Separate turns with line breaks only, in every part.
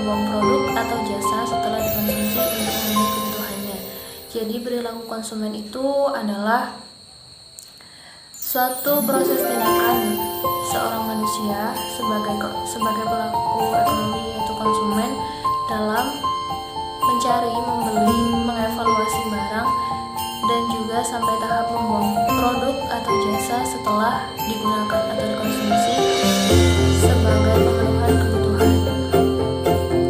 membuang produk atau jasa setelah dikonsumsi untuk memenuhi kebutuhannya. Jadi perilaku konsumen itu adalah suatu proses tindakan seorang manusia sebagai pelaku ekonomi yaitu konsumen dalam mencari, membeli, mengevaluasi barang dan juga sampai tahap membuang produk atau jasa setelah digunakan atau dikonsumsi sebagai pemenuhan kebutuhan.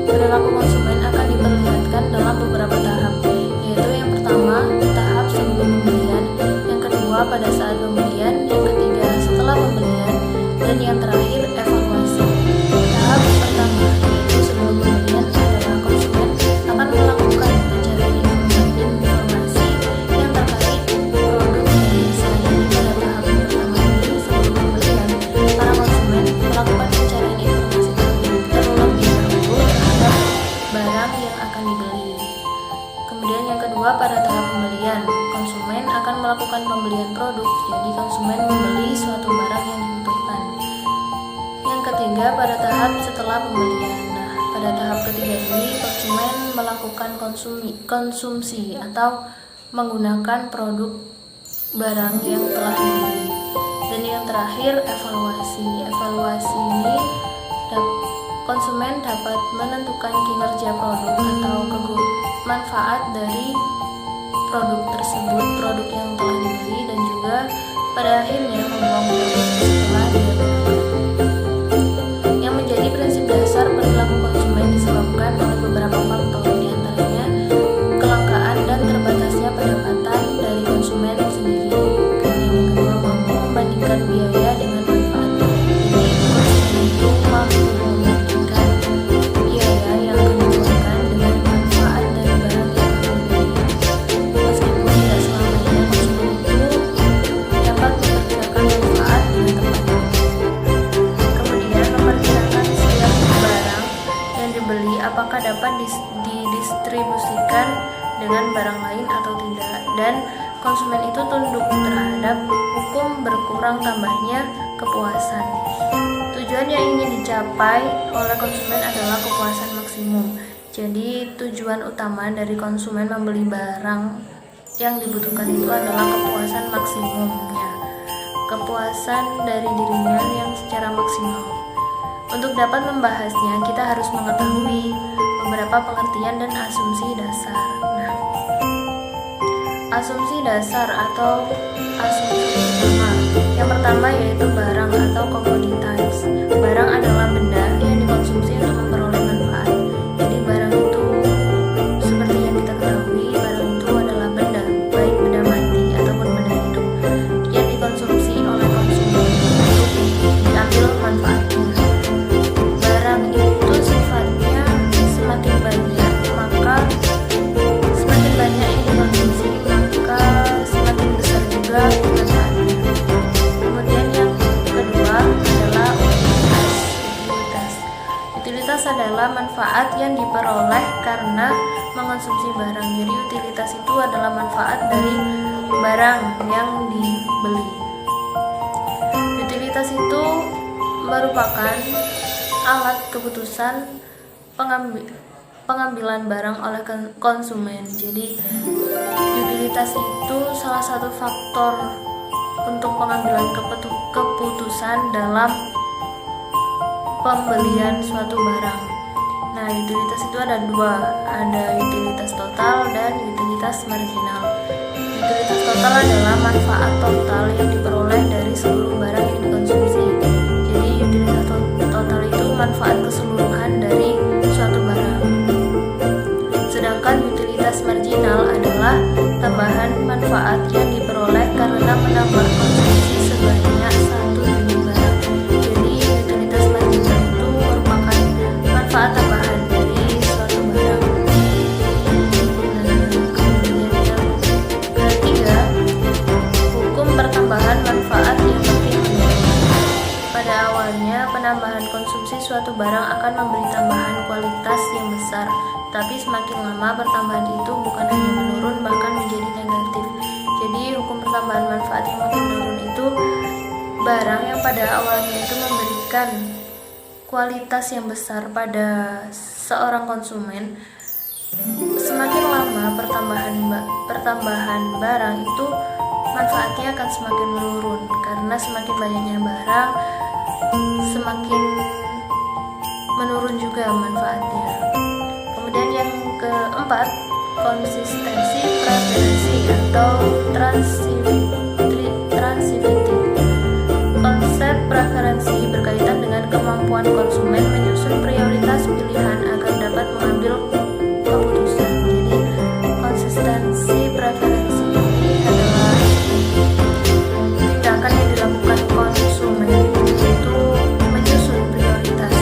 Perilaku konsumen akan diperlihatkan dalam beberapa tahap, yaitu yang pertama tahap sebelum pembelian, yang kedua pada saat pembelian, yang ketiga setelah pembelian, dan yang terakhir evaluasi. Tahap pertama yaitu sebelum pembelian adalah konsumen akan melakukan pencarian informasi yang terkait produk dan jasa. Jadi pada tahap pertama ini sebelum pembelian, para konsumen melakukan pencarian informasi terlebih dahulu terhadap barang yang akan dibeli. Kemudian yang kedua pada tahap pembelian, konsumen akan melakukan pembelian produk. Jadi konsumen membeli suatu barang yang dibutuhkan. Yang ketiga pada tahap setelah pembelian. Nah, pada tahap ketiga ini konsumen melakukan konsumsi atau menggunakan produk barang yang telah dibeli. Dan yang terakhir evaluasi. Evaluasi ini konsumen dapat menentukan kinerja produk atau manfaat dari produk tersebut, produk yang telah dibeli, dan juga pada akhirnya membuang produk setelah dia gunakan. Yang menjadi prinsip dasar perilaku konsumen disebabkan oleh beberapa faktor, diantaranya kelangkaan dan terbatasnya pendapatan dari konsumen sendiri. Kemudian yang kedua, mampu membandingkan biaya dengan manfaat. Jadi konsumen itu mampu membandingkan biaya yang akan dikeluarkan dengan manfaat dari barang yang akan dibeli. Meskipun tidak selamanya konsumen itu dapat memperkirakan manfaat dengan tepat. Kemudian memperkirakan setiap barang yang dibeli apakah dapat didistribusikan dengan barang lain atau tidak, dan konsumen itu tunduk terhadap hukum berkurang tambahnya kepuasan. Tujuan yang ingin dicapai oleh konsumen adalah kepuasan maksimum. Jadi tujuan utama dari konsumen membeli barang yang dibutuhkan itu adalah kepuasan maksimumnya, kepuasan dari dirinya yang secara maksimal. Untuk dapat membahasnya, kita harus mengetahui beberapa pengertian dan asumsi dasar. Nah, asumsi dasar atau asumsi utama. Yang pertama yaitu barang atau komoditas. Barang adalah benda yang dikonsumsi untuk memperoleh manfaat. Jadi barang itu seperti yang kita ketahui, barang itu adalah benda, baik benda mati ataupun benda hidup yang dikonsumsi oleh konsumen untuk diambil manfaatnya. Barang itu sifatnya semakin banyak, maka semakin banyak yang dikonsumsi, maka semakin besar juga manfaatnya. Kemudian yang kedua adalah utilitas. Utilitas adalah manfaat yang diperoleh karena mengonsumsi barang. Jadi utilitas itu adalah manfaat dari barang yang dibeli. Utilitas itu merupakan alat keputusan pengambilan barang oleh konsumen. Jadi utilitas itu salah satu faktor untuk pengambilan keputusan dalam pembelian suatu barang. Nah, utilitas itu ada dua, ada utilitas total dan utilitas marginal. Utilitas total adalah manfaat total yang diperoleh dari seluruh barang yang dikonsumsi. Jadi utilitas total itu manfaat keseluruhan dari suatu barang. Sedangkan utilitas marginal adalah tambahan manfaat yang diperoleh karena menambah konsumsi sebanyak satu unit barang. Jadi utilitas marginal itu merupakan manfaat tambahan dari suatu barang. Kemudian yang ketiga, hukum pertambahan manfaat yang makin meningkat. Pada awalnya, penambahan konsumsi suatu barang akan memberi tambahan kualitas yang besar, tapi semakin lama pertambahan itu bukan hanya menurun, bahkan menjadi negatif. Jadi hukum pertambahan manfaat yang makin menurun itu barang yang pada awalnya itu memberikan kualitas yang besar pada seorang konsumen, semakin lama pertambahan barang itu manfaatnya akan semakin menurun, karena semakin banyaknya barang semakin menurun juga manfaatnya. Kemudian yang keempat, konsistensi preferensi atau transivity. Konsep preferensi berkaitan dengan kemampuan konsumen menyusun prioritas pilihan agar dapat mengambil keputusan. Jadi konsistensi preferensi ini adalah tindakan yang dilakukan konsumen, yaitu menyusun prioritas.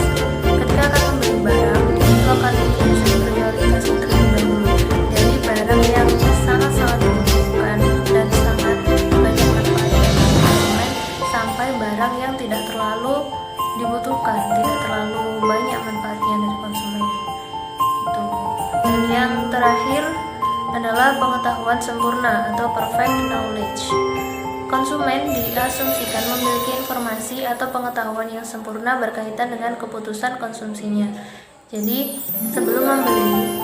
Ketika akan membeli barang, itu akan menyusun prioritas terlebih dahulu. Jadi barang yang sangat-sangat dibutuhkan dan sangat banyak manfaatnya bagi konsumen, sampai barang yang tidak terlalu dibutuhkan, tidak terlalu banyak manfaatnya dari konsumen. Itu. Dan yang terakhir adalah pengetahuan sempurna atau perfect knowledge. Konsumen diasumsikan memiliki informasi atau pengetahuan yang sempurna berkaitan dengan keputusan konsumsinya. Jadi sebelum membeli,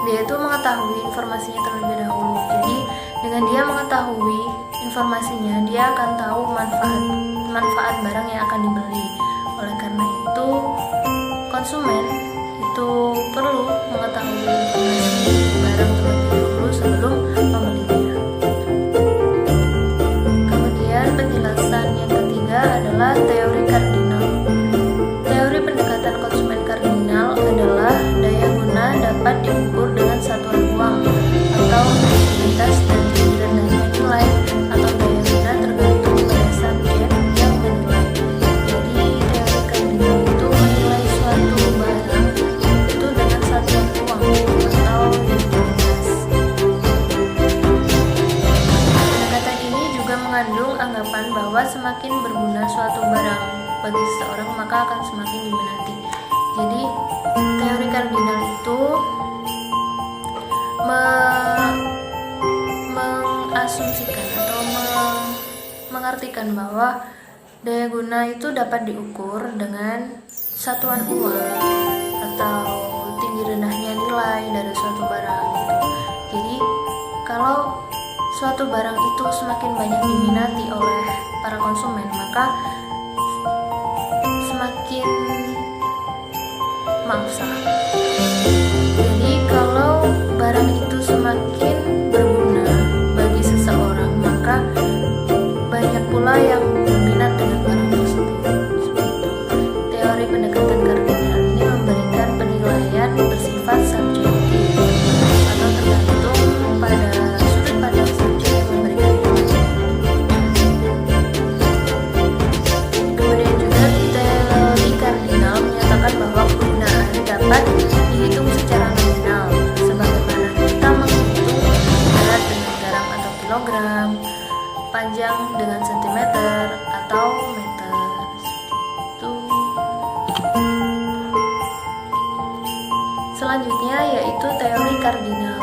dia itu mengetahui informasinya terlebih dahulu. Jadi dengan dia mengetahui informasinya, dia akan tahu manfaat barang yang akan dibeli. Oleh karena itu, konsumen itu perlu mengetahui informasi barang terlebih dahulu sebelum membelinya. Kemudian penjelasan yang ketiga adalah teori kardinal. Teori pendekatan konsumen kardinal adalah daya guna dapat diukur dengan satuan uang atau utilitas dan rendahnya nilai atau daya guna tergantung pada subjek yang menilai. Jadi teori kardinal itu menilai suatu barang itu dengan satuan uang atau utilitas. Pendekatan ini juga mengandung anggapan bahwa semakin berguna suatu barang bagi seseorang, maka akan semakin diminati. Jadi teori kardinal itu mengasumsikan atau mengartikan bahwa daya guna itu dapat diukur dengan satuan uang atau tinggi rendahnya nilai dari suatu barang gitu. Jadi kalau suatu barang itu semakin banyak diminati oleh para konsumen, maka semakin Jadi kalau barang itu semakin berguna bagi seseorang, maka banyak pula yang berminat dengan barang tersebut. Teori pendekatan kardinal ini memberikan penilaian bersifat subjektif atau tergantung pada sudut pandang subjek yang memberikan nilai. Kemudian juga teori kardinal menyatakan bahwa penggunaan dapat dihitung secara nominal, sebagaimana kita menghitung berat dengan gram atau kilogram, panjang dengan sentimeter atau meter. Itu. Selanjutnya yaitu teori kardinal.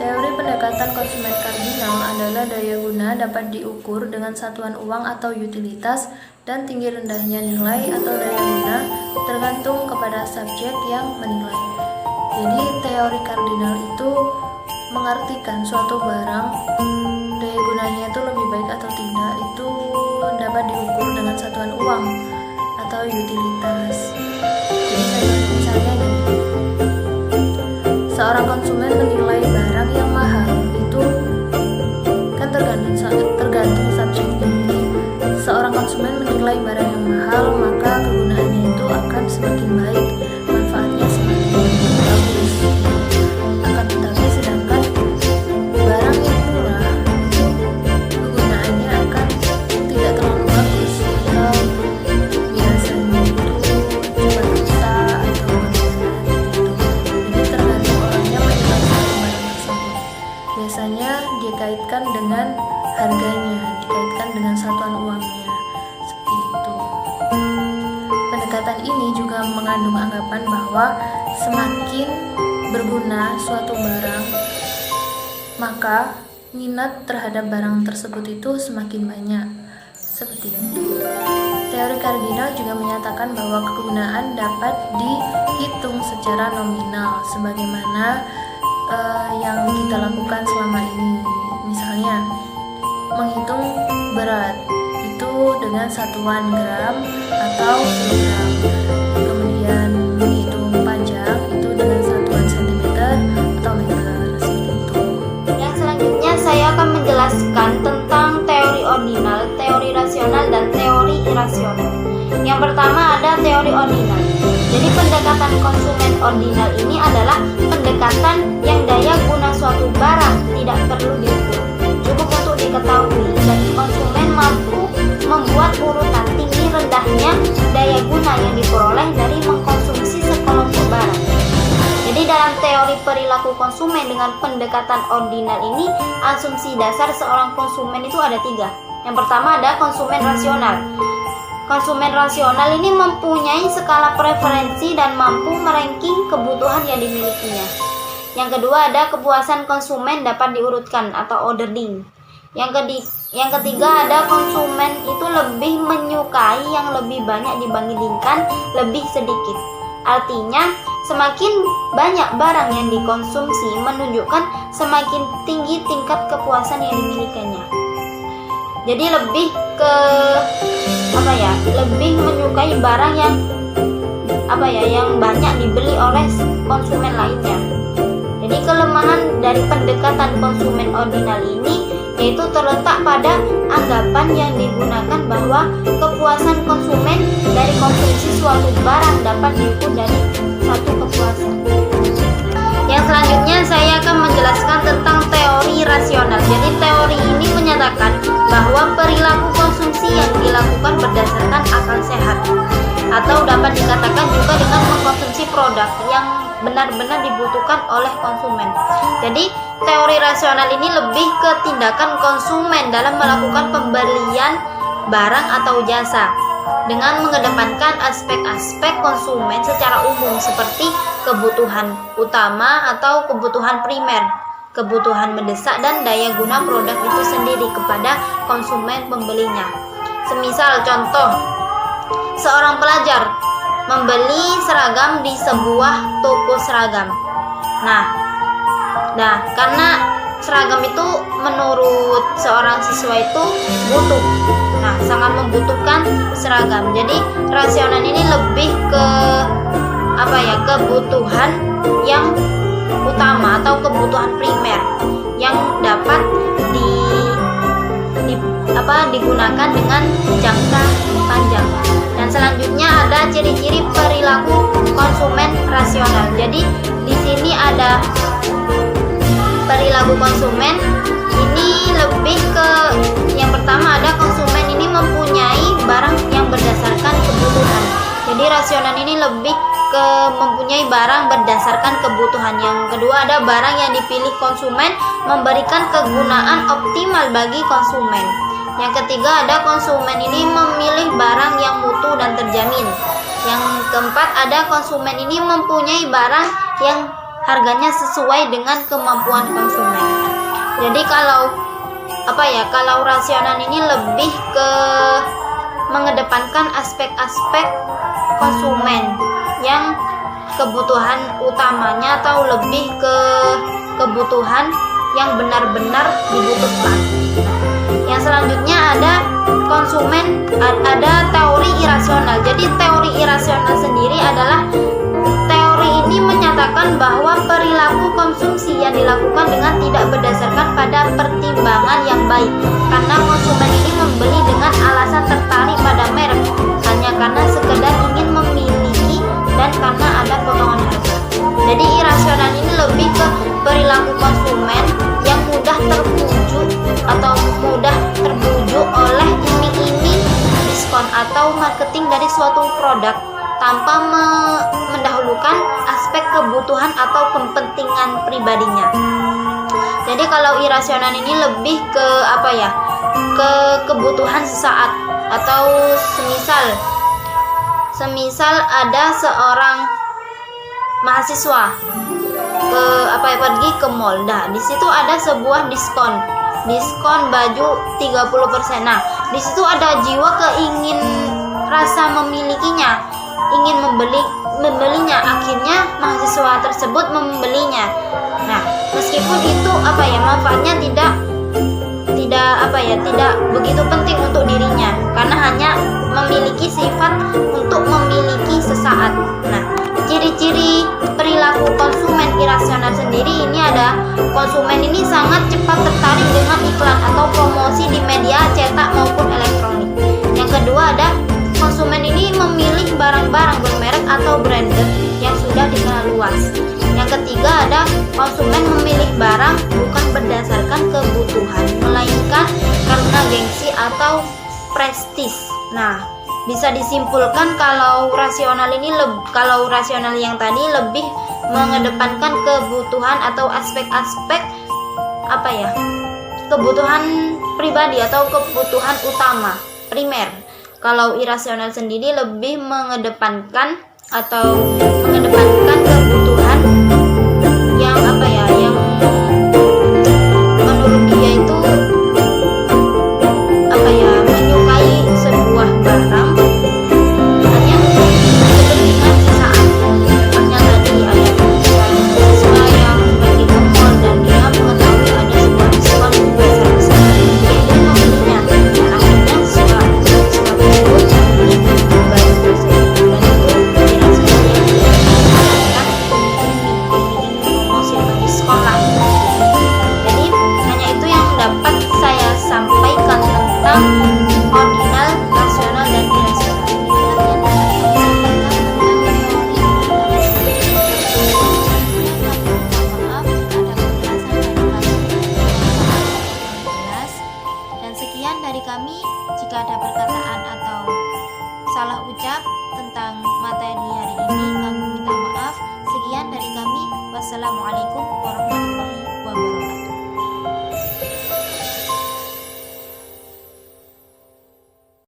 Teori pendekatan konsumen kardinal adalah daya guna dapat diukur dengan satuan uang atau utilitas dan tinggi rendahnya nilai atau daya guna tergantung kepada subjek yang menilai. Jadi teori kardinal itu mengartikan suatu barang daya gunanya itu lebih baik atau tidak itu dapat diukur dengan satuan uang atau utilitas. Jadi misalnya gini, seorang konsumen menilai barang yang mahal itu kan tergantung subjeknya. Jadi seorang konsumen menilai barang yang mahal, maka kegunaannya itu akan semakin baik, manfaatnya semakin bagus. Akan tetapi sedangkan barang yang murah itu kegunaannya akan tidak terlalu bagus, atau biasanya itu cepat rusak atau bagaimana gitu. Jadi tergantung orangnya menilai satu barang tersebut. Biasanya dikaitkan dengan harganya, dikaitkan dengan satuan uangnya, seperti itu. Pendekatan ini juga mengandung anggapan bahwa semakin berguna suatu barang, maka minat terhadap barang tersebut itu semakin banyak, seperti itu. Teori kardinal juga menyatakan bahwa kegunaan dapat dihitung secara nominal sebagaimana yang kita lakukan selama ini. Misalnya, menghitung berat itu dengan satuan gram atau kilogram. Kemudian menghitung panjang itu dengan satuan sentimeter atau meter, seperti itu.
Yang selanjutnya saya akan menjelaskan tentang teori ordinal, teori rasional, dan teori irasional. Yang pertama ada teori ordinal. Jadi pendekatan konsumen ordinal ini adalah pendekatan yang daya guna suatu barang tidak perlu diukur. Cukup untuk diketahui dan konsumen mampu membuat urutan tinggi rendahnya daya guna yang diperoleh dari mengkonsumsi sekelompok barang. Jadi dalam teori perilaku konsumen dengan pendekatan ordinal ini, asumsi dasar seorang konsumen itu ada 3. Yang pertama ada konsumen rasional. Konsumen rasional ini mempunyai skala preferensi dan mampu meranking kebutuhan yang dimilikinya. Yang kedua ada kepuasan konsumen dapat diurutkan atau ordering. Yang ketiga ada konsumen itu lebih menyukai yang lebih banyak dibandingkan lebih sedikit. Artinya semakin banyak barang yang dikonsumsi menunjukkan semakin tinggi tingkat kepuasan yang dimilikinya. Jadi lebih ke lebih menyukai barang yang yang banyak dibeli oleh konsumen lainnya. Jadi kelemahan dari pendekatan konsumen ordinal ini yaitu terletak pada anggapan yang digunakan bahwa kepuasan konsumen dari konsumsi suatu barang dapat diukur dari satu kepuasan. Yang selanjutnya saya akan menjelaskan tentang teori rasional. Jadi teori ini menyatakan bahwa perilaku konsumsi yang dilakukan berdasarkan akal sehat atau dapat dikatakan juga dengan mengkonsumsi produk yang benar-benar dibutuhkan oleh konsumen. Jadi teori rasional ini lebih ke tindakan konsumen dalam melakukan pembelian barang atau jasa dengan mengedepankan aspek-aspek konsumen secara umum seperti kebutuhan utama atau kebutuhan primer, kebutuhan mendesak dan daya guna produk itu sendiri kepada konsumen pembelinya. Semisal contoh, seorang pelajar membeli seragam di sebuah toko seragam. Nah, karena seragam itu menurut seorang siswa itu butuh. Nah, sangat membutuhkan seragam. Jadi rasional ini lebih ke kebutuhan yang utama atau kebutuhan primer yang dapat digunakan dengan jangka panjang. Dan selanjutnya ada ciri-ciri perilaku konsumen rasional. Jadi di sini ada perilaku konsumen ini lebih ke yang pertama ada konsumen ini mempunyai barang yang berdasarkan kebutuhan. Jadi rasional ini lebih ke mempunyai barang berdasarkan kebutuhan. Yang kedua ada barang yang dipilih konsumen memberikan kegunaan optimal bagi konsumen. Yang ketiga ada konsumen ini memilih barang yang mutu dan terjamin. Yang keempat ada konsumen ini mempunyai barang yang harganya sesuai dengan kemampuan konsumen. Jadi kalau rasional ini lebih ke mengedepankan aspek-aspek konsumen yang kebutuhan utamanya atau lebih ke kebutuhan yang benar-benar dibutuhkan. Yang selanjutnya ada teori irasional. Jadi teori irasional sendiri adalah teori ini menyatakan bahwa perilaku konsumsi yang dilakukan dengan tidak berdasarkan pada pertimbangan yang baik, karena konsumen ini membeli dengan alasan tertarik pada merek hanya karena sekedar ingin memiliki dan karena ada potongan harga. Jadi irasional ini lebih ke perilaku konsumen yang mudah terbujuk oleh iming-iming diskon atau marketing dari suatu produk tanpa mendahulukan aspek kebutuhan atau kepentingan pribadinya. Jadi kalau irasional ini lebih ke ke kebutuhan sesaat atau semisal ada seorang mahasiswa pergi ke mall. Nah, di situ ada sebuah diskon baju 30%. Nah, di situ ada jiwa rasa memilikinya, ingin membelinya. Akhirnya mahasiswa tersebut membelinya. Nah, meskipun itu manfaatnya tidak begitu penting untuk dirinya, karena hanya memiliki sifat untuk memiliki sesaat. Nah, ciri-ciri perilaku konsumen irasional sendiri ini ada: konsumen ini sangat cepat tertarik dengan iklan atau promosi di media cetak maupun elektronik. Yang kedua ada konsumen ini memilih barang-barang bermerek atau branded yang sudah dikenal luas. Yang ketiga ada konsumen memilih barang bukan berdasarkan kebutuhan, melainkan karena gengsi atau prestis. Nah, bisa disimpulkan kalau rasional yang tadi lebih mengedepankan kebutuhan atau aspek-aspek kebutuhan pribadi atau kebutuhan utama primer. Kalau irasional sendiri lebih mengedepankan kebutuhan yang yang menurut dia itu menyukai sebuah barang hanya untuk kepentingan sesaat. Contohnya tadi ada siswa yang pergi ke mall dan dia mengetahui ada sebuah diskon besar-besar, dia membelinya, dan akhirnya siswa tersebut membeli barang tersebut. Dan itu irasional yang dia promosi atau diskon lah. Jadi hanya itu yang dapat saya sampaikan tentang ordinal, rasional, dan irasional. Dan sekian dari kami. Jika ada perkataan atau salah ucap tentang